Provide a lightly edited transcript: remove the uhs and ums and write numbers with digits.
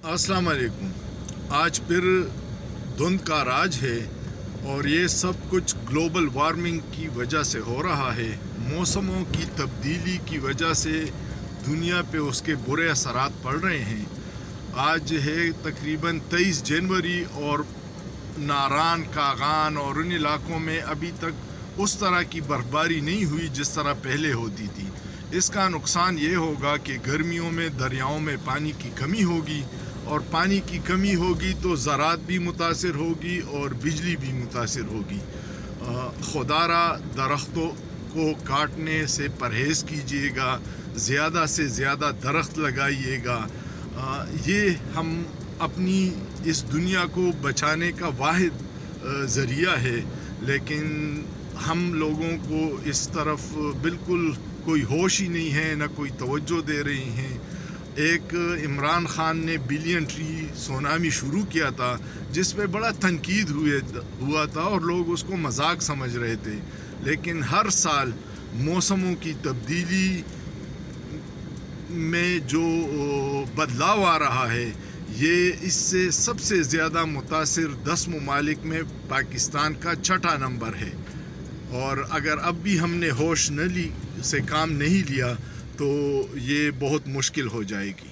अस्सलाम वालेकुम। आज फिर धुंध का राज है और ये सब कुछ ग्लोबल वार्मिंग की वजह से हो रहा है। मौसमों की तब्दीली की वजह से दुनिया पे उसके बुरे असरात पड़ रहे हैं। आज है तकरीबन 23 जनवरी और नारान, कागान और उन इलाकों में अभी तक उस तरह की बर्फबारी नहीं हुई जिस तरह पहले होती थी। इसका नुकसान ये होगा कि गर्मियों में दरियाओं में पानी की कमी होगी और पानी की कमी होगी तो ज़राअत भी मुतासिर होगी और बिजली भी मुतासिर होगी। खुदारा दरख्तों को काटने से परहेज़ कीजिएगा, ज़्यादा से ज़्यादा दरख्त लगाइएगा। ये हम अपनी इस दुनिया को बचाने का वाहिद ज़रिया है, लेकिन हम लोगों को इस तरफ बिल्कुल कोई होश ही नहीं है, ना कोई तवज्जो दे रही हैं। एक इमरान खान ने बिलियन ट्री सुनामी शुरू किया था जिस पे बड़ा तनकीद हुआ था और लोग उसको मजाक समझ रहे थे, लेकिन हर साल मौसमों की तब्दीली में जो बदलाव आ रहा है, ये इससे सबसे ज़्यादा मुतासिर 10 ममालिक में पाकिस्तान का 6ठा नंबर है। और अगर अब भी हमने होश से काम नहीं लिया तो ये बहुत मुश्किल हो जाएगी।